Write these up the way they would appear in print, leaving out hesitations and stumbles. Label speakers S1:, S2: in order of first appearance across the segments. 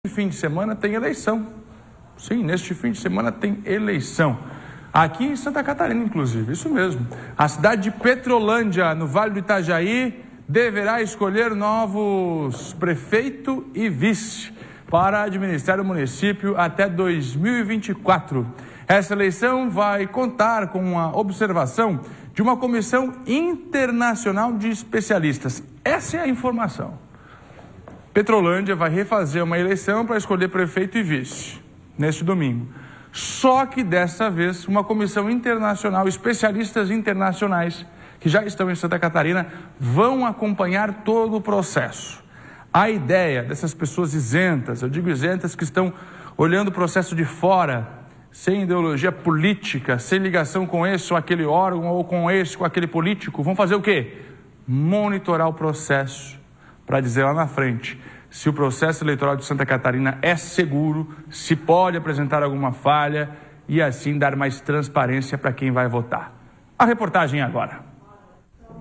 S1: Fim de semana tem eleição. Sim, neste fim de semana tem eleição. Aqui em Santa Catarina, inclusive, isso mesmo. A cidade de Petrolândia, no Vale do Itajaí, deverá escolher novos prefeito e vice para administrar o município até 2024. Essa eleição vai contar com a observação de uma comissão internacional de especialistas. Essa é a informação. Petrolândia vai refazer uma eleição para escolher prefeito e vice, neste domingo. Só que dessa vez, uma comissão internacional, especialistas internacionais, que já estão em Santa Catarina, vão acompanhar todo o processo. A ideia dessas pessoas isentas, eu digo isentas, que estão olhando o processo de fora, sem ideologia política, sem ligação com esse ou aquele órgão, ou com esse ou aquele político, vão fazer o quê? Monitorar o processo, para dizer lá na frente se o processo eleitoral de Santa Catarina é seguro, se pode apresentar alguma falha e assim dar mais transparência para quem vai votar. A reportagem agora.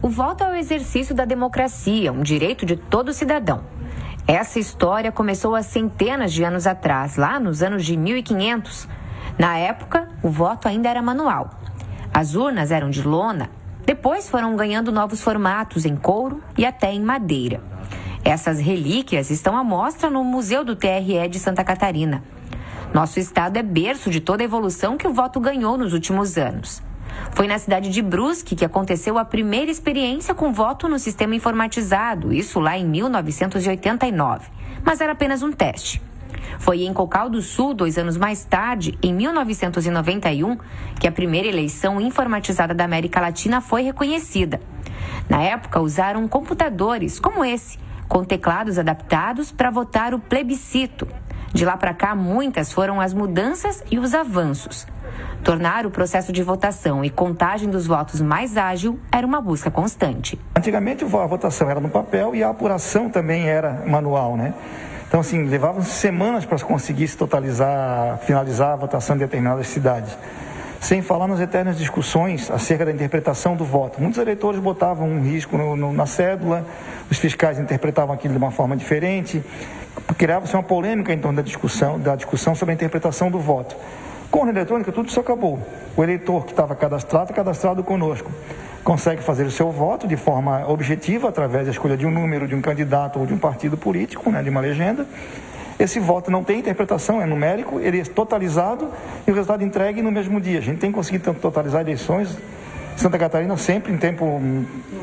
S2: O voto é o exercício da democracia, um direito de todo cidadão. Essa história começou há centenas de anos atrás, lá nos anos de 1500. Na época, o voto ainda era manual. As urnas eram de lona, depois foram ganhando novos formatos em couro e até em madeira. Essas relíquias estão à mostra no Museu do TRE de Santa Catarina. Nosso estado é berço de toda a evolução que o voto ganhou nos últimos anos. Foi na cidade de Brusque que aconteceu a primeira experiência com voto no sistema informatizado, isso lá em 1989, mas era apenas um teste. Foi em Cocal do Sul, 2 anos mais tarde, em 1991, que a primeira eleição informatizada da América Latina foi reconhecida. Na época, usaram computadores como esse, com teclados adaptados para votar o plebiscito. De lá para cá, muitas foram as mudanças e os avanços. Tornar o processo de votação e contagem dos votos mais ágil era uma busca constante.
S3: Antigamente, a votação era no papel e a apuração também era manual, né? Então, assim, levavam semanas para conseguir se totalizar, finalizar a votação em determinadas cidades. Sem falar nas eternas discussões acerca da interpretação do voto. Muitos eleitores botavam um risco na cédula, os fiscais interpretavam aquilo de uma forma diferente, criava-se uma polêmica em torno da discussão sobre a interpretação do voto. Com a urna eletrônica, tudo isso acabou. O eleitor que estava cadastrado conosco, consegue fazer o seu voto de forma objetiva, através da escolha de um número, de um candidato ou de um partido político, né, de uma legenda. Esse voto não tem interpretação, é numérico, ele é totalizado e o resultado entregue no mesmo dia. A gente tem conseguido totalizar eleições em Santa Catarina sempre em tempo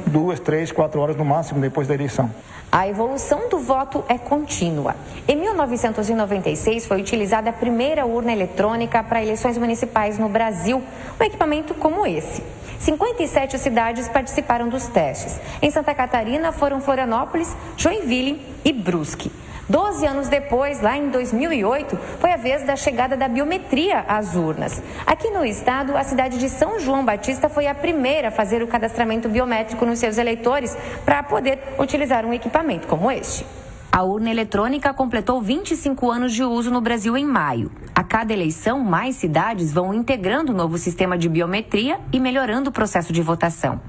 S3: 2, 3, 4 horas no máximo depois da eleição.
S2: A evolução do voto é contínua. Em 1996 foi utilizada a primeira urna eletrônica para eleições municipais no Brasil, um equipamento como esse. 57 cidades participaram dos testes. Em Santa Catarina foram Florianópolis, Joinville e Brusque. 12 anos depois, lá em 2008, foi a vez da chegada da biometria às urnas. Aqui no estado, a cidade de São João Batista foi a primeira a fazer o cadastramento biométrico nos seus eleitores para poder utilizar um equipamento como este. A urna eletrônica completou 25 anos de uso no Brasil em maio. A cada eleição, mais cidades vão integrando o novo sistema de biometria e melhorando o processo de votação.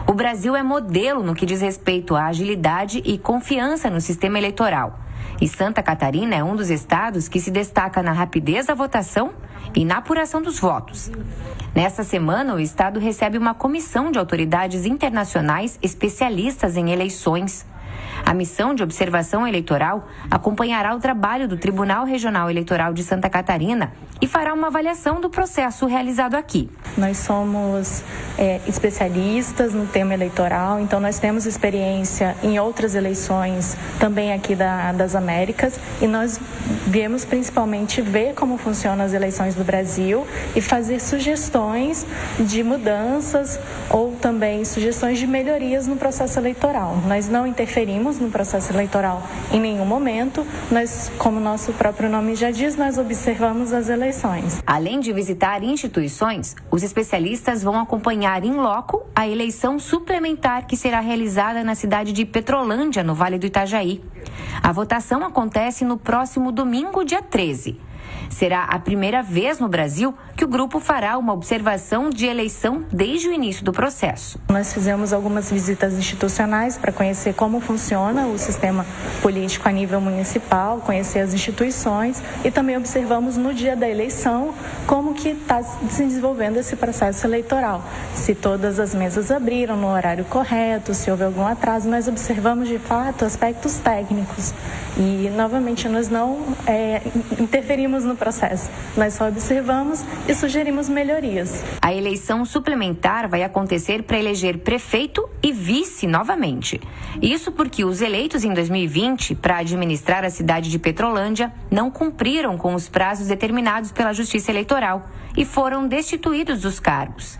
S2: O Brasil é modelo no que diz respeito à agilidade e confiança no sistema eleitoral. E Santa Catarina é um dos estados que se destaca na rapidez da votação e na apuração dos votos. Nessa semana, o estado recebe uma comissão de autoridades internacionais especialistas em eleições. A missão de observação eleitoral acompanhará o trabalho do Tribunal Regional Eleitoral de Santa Catarina e fará uma avaliação do processo realizado aqui.
S4: Nós somos especialistas no tema eleitoral, então nós temos experiência em outras eleições também aqui das Américas e nós viemos principalmente ver como funcionam as eleições do Brasil e fazer sugestões de mudanças ou também sugestões de melhorias no processo eleitoral. Nós não interferimos no processo eleitoral em nenhum momento, nós, como nosso próprio nome já diz, nós observamos as eleições.
S2: Além de visitar instituições, os especialistas vão acompanhar in loco a eleição suplementar que será realizada na cidade de Petrolândia, no Vale do Itajaí. A votação acontece no próximo domingo, dia 13. Será a primeira vez no Brasil que o grupo fará uma observação de eleição desde o início do processo.
S4: Nós fizemos algumas visitas institucionais para conhecer como funciona o sistema político a nível municipal, conhecer as instituições e também observamos no dia da eleição como que está se desenvolvendo esse processo eleitoral. Se todas as mesas abriram no horário correto, se houve algum atraso, nós observamos de fato aspectos técnicos e novamente nós não interferimos no processo, nós só observamos e sugerimos melhorias.
S2: A eleição suplementar vai acontecer para eleger prefeito e vice novamente. Isso porque os eleitos em 2020 para administrar a cidade de Petrolândia não cumpriram com os prazos determinados pela Justiça Eleitoral e foram destituídos dos cargos.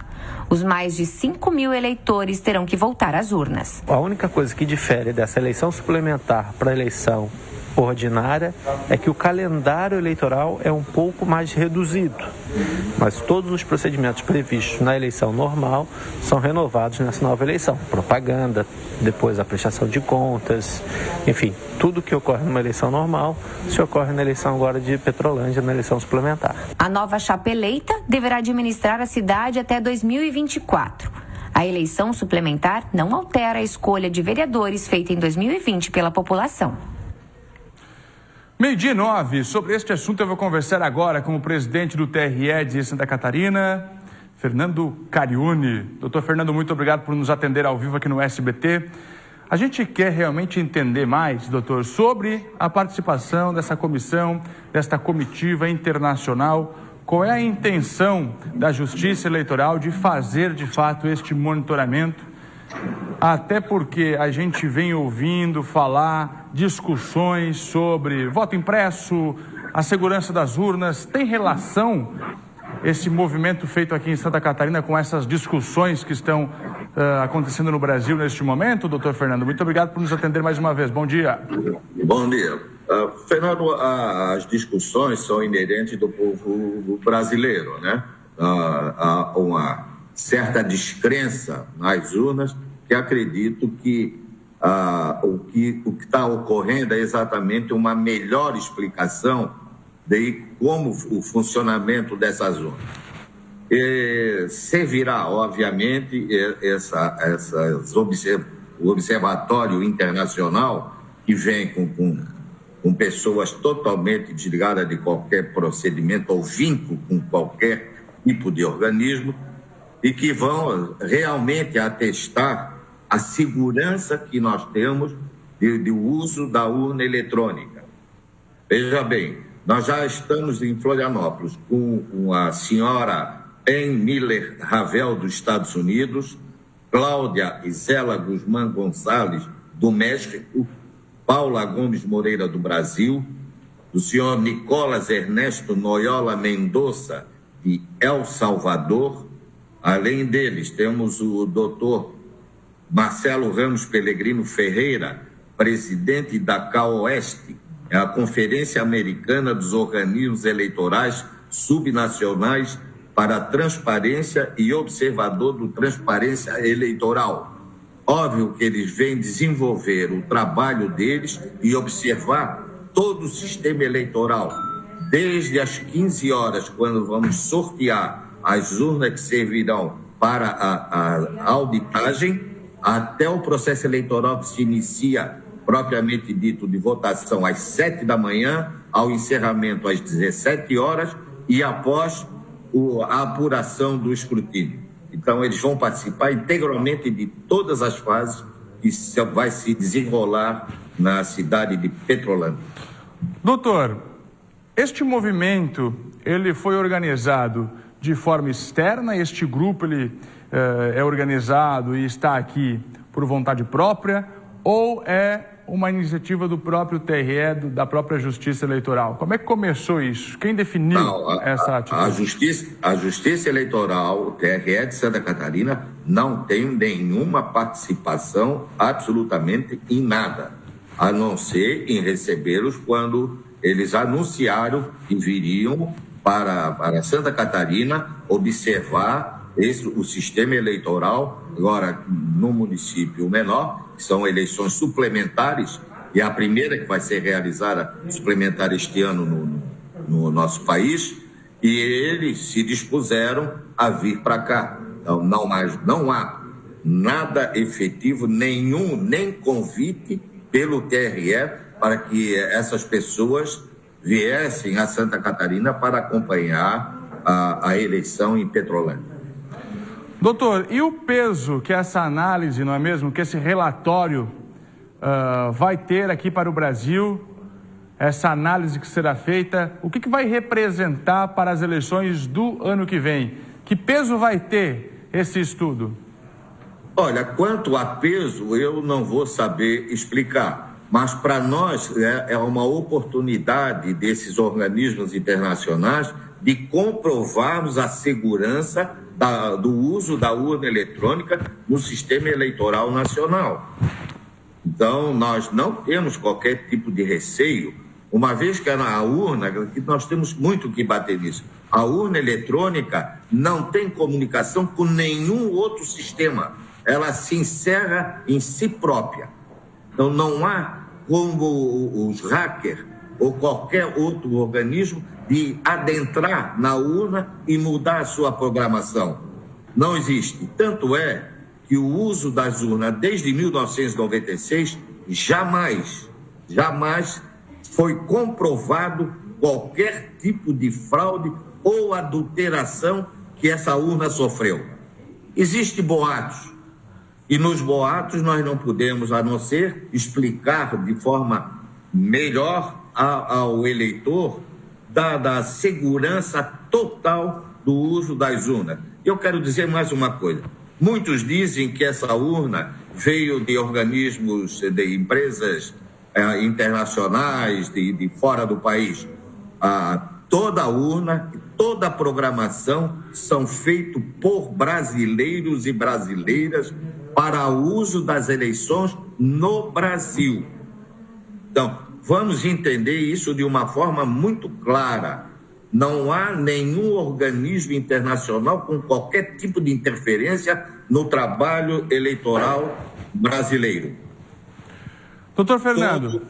S2: Os mais de 5.000 eleitores terão que voltar às urnas.
S5: A única coisa que difere dessa eleição suplementar para a eleição ordinária é que o calendário eleitoral é um pouco mais reduzido, mas todos os procedimentos previstos na eleição normal são renovados nessa nova eleição. Propaganda, depois a prestação de contas, enfim, tudo que ocorre numa eleição normal se ocorre na eleição agora de Petrolândia, na eleição suplementar.
S2: A nova chapa eleita deverá administrar a cidade até 2024. A eleição suplementar não altera a escolha de vereadores feita em 2020 pela população.
S1: 12:09, sobre este assunto eu vou conversar agora com o presidente do TRE de Santa Catarina, Fernando Cariuni. Doutor Fernando, muito obrigado por nos atender ao vivo aqui no SBT. A gente quer realmente entender mais, doutor, sobre a participação dessa comissão, desta comitiva internacional. Qual é a intenção da Justiça Eleitoral de fazer, de fato, este monitoramento? Até porque a gente vem ouvindo falar discussões sobre voto impresso, a segurança das urnas. Tem relação esse movimento feito aqui em Santa Catarina com essas discussões que estão acontecendo no Brasil neste momento, doutor Fernando? Muito obrigado por nos atender mais uma vez. Bom dia.
S6: Bom dia. Fernando, as discussões são inerentes do povo brasileiro, né? Há uma certa descrença nas urnas, que acredito que o que está ocorrendo é exatamente uma melhor explicação de como o funcionamento dessas urnas. Servirá, obviamente, o Observatório Internacional, que vem com pessoas totalmente desligadas de qualquer procedimento ou vínculo com qualquer tipo de organismo, e que vão realmente atestar a segurança que nós temos de uso da urna eletrônica. Veja bem, nós já estamos em Florianópolis com a senhora Pen Miller Ravel, dos Estados Unidos, Cláudia Isela Guzmán Gonçalves, do México, Paula Gomes Moreira, do Brasil, do senhor Nicolas Ernesto Noyola Mendoza, de El Salvador. Além deles, temos o doutor Marcelo Ramos Pellegrino Ferreira, presidente da CAOeste, a Conferência Americana dos Organismos Eleitorais Subnacionais para a Transparência e observador do Transparência Eleitoral. Óbvio que eles vêm desenvolver o trabalho deles e observar todo o sistema eleitoral, desde as 15 horas, quando vamos sortear as urnas que servirão para a auditagem, até o processo eleitoral que se inicia, propriamente dito, de votação às 7 da manhã, ao encerramento às 17 horas e após a apuração do escrutínio. Então, eles vão participar integralmente de todas as fases que vai se desenrolar na cidade de Petrolândia.
S1: Doutor, este movimento, ele foi organizado de forma externa? Este grupo, ele é organizado e está aqui por vontade própria? Ou é uma iniciativa do próprio TRE, da própria Justiça Eleitoral? Como é que começou isso? Quem definiu essa atitude?
S6: A Justiça Eleitoral, o TRE de Santa Catarina, não tem nenhuma participação absolutamente em nada, a não ser em recebê-los quando eles anunciaram que viriam para Santa Catarina observar o sistema eleitoral, agora no município menor, que são eleições suplementares, e a primeira que vai ser realizada suplementar este ano no nosso país, e eles se dispuseram a vir para cá. Então, não há nada efetivo, nem convite pelo TRE para que essas pessoas viessem a Santa Catarina para acompanhar a eleição em Petrolândia.
S1: Doutor, e o peso que essa análise, não é mesmo, que esse relatório vai ter aqui para o Brasil, essa análise que será feita, o que vai representar para as eleições do ano que vem? Que peso vai ter esse estudo?
S6: Olha, quanto a peso, eu não vou saber explicar, mas para nós é uma oportunidade desses organismos internacionais de comprovarmos a segurança do uso da urna eletrônica no sistema eleitoral nacional. Então, nós não temos qualquer tipo de receio, uma vez que a urna, nós temos muito que bater nisso, a urna eletrônica não tem comunicação com nenhum outro sistema, ela se encerra em si própria. Então, não há como os hackers ou qualquer outro organismo de adentrar na urna e mudar a sua programação. Não existe. Tanto é que o uso das urnas desde 1996 jamais foi comprovado qualquer tipo de fraude ou adulteração que essa urna sofreu. Existem boatos, e nos boatos nós não podemos, a não ser explicar de forma melhor ao eleitor da segurança total do uso das urnas. Eu quero dizer mais uma coisa. Muitos dizem que essa urna veio de organismos, de empresas internacionais, de fora do país. Toda a urna, toda a programação são feitos por brasileiros e brasileiras para o uso das eleições no Brasil. Então, vamos entender isso de uma forma muito clara. Não há nenhum organismo internacional com qualquer tipo de interferência no trabalho eleitoral brasileiro.
S1: Doutor Fernando.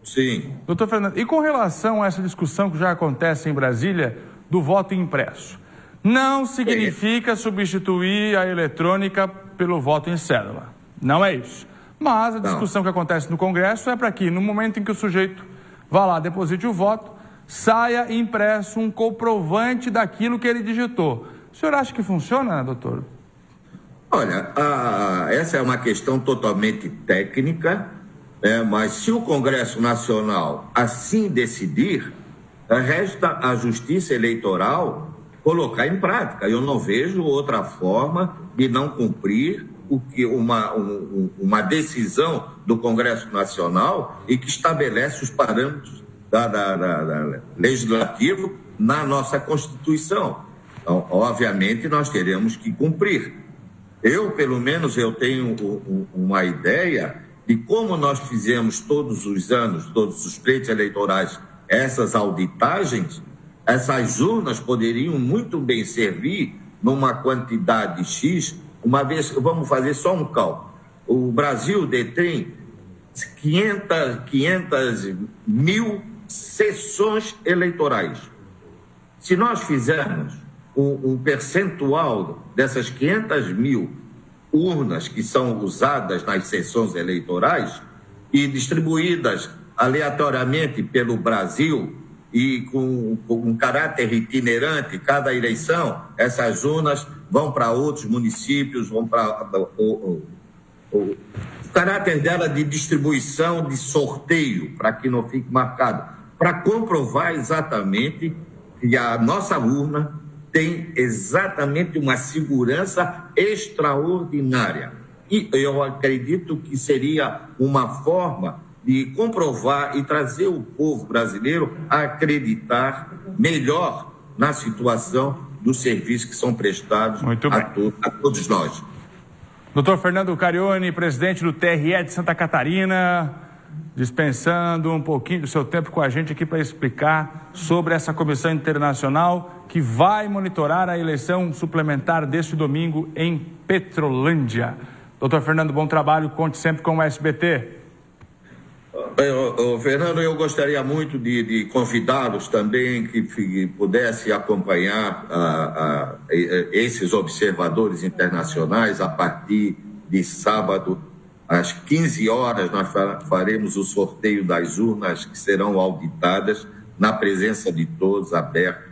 S6: Sim.
S1: Doutor Fernando, e com relação a essa discussão que já acontece em Brasília do voto impresso, não significa substituir a eletrônica pelo voto em cédula. Não é isso. Mas a discussão que acontece no Congresso é para que, no momento em que o sujeito vá lá, deposite o voto, saia impresso um comprovante daquilo que ele digitou. O senhor acha que funciona, doutor?
S6: Olha, essa é uma questão totalmente técnica, mas se o Congresso Nacional assim decidir, resta à Justiça Eleitoral colocar em prática. Eu não vejo outra forma de não cumprir o que uma decisão do Congresso Nacional e que estabelece os parâmetros da legislativo na nossa Constituição. Então, obviamente, nós teremos que cumprir. Eu, pelo menos, eu tenho uma ideia de como nós fizemos todos os anos, todos os pleitos eleitorais, essas auditagens. Essas urnas poderiam muito bem servir numa quantidade X. Uma vez, vamos fazer só um cálculo. O Brasil detém 500 mil sessões eleitorais. Se nós fizermos um percentual dessas 500 mil urnas que são usadas nas sessões eleitorais e distribuídas aleatoriamente pelo Brasil e com um caráter itinerante, cada eleição, essas urnas vão para outros municípios, vão para o caráter dela de distribuição, de sorteio, para que não fique marcado, para comprovar exatamente que a nossa urna tem exatamente uma segurança extraordinária. E eu acredito que seria uma forma de comprovar e trazer o povo brasileiro a acreditar melhor na situação dos serviços que são prestados a todos nós.
S1: Doutor Fernando Carione, presidente do TRE de Santa Catarina, dispensando um pouquinho do seu tempo com a gente aqui para explicar sobre essa comissão internacional que vai monitorar a eleição suplementar deste domingo em Petrolândia. Doutor Fernando, bom trabalho, conte sempre com o SBT.
S6: Fernando, eu gostaria muito de convidá-los também que pudesse acompanhar esses observadores internacionais. A partir de sábado, às 15 horas, nós faremos o sorteio das urnas que serão auditadas na presença de todos, aberto.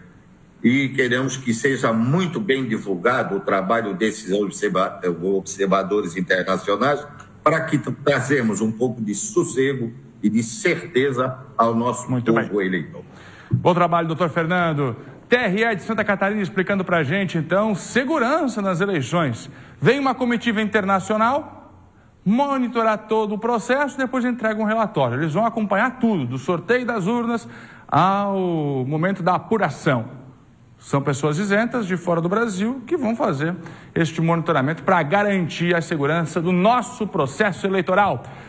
S6: E queremos que seja muito bem divulgado o trabalho desses observadores internacionais para que trazemos um pouco de sossego e de certeza ao nosso povo eleitor.
S1: Bom trabalho, doutor Fernando. TRE de Santa Catarina explicando para a gente, então, segurança nas eleições. Vem uma comitiva internacional monitorar todo o processo, depois entrega um relatório. Eles vão acompanhar tudo, do sorteio das urnas ao momento da apuração. São pessoas isentas de fora do Brasil que vão fazer este monitoramento para garantir a segurança do nosso processo eleitoral.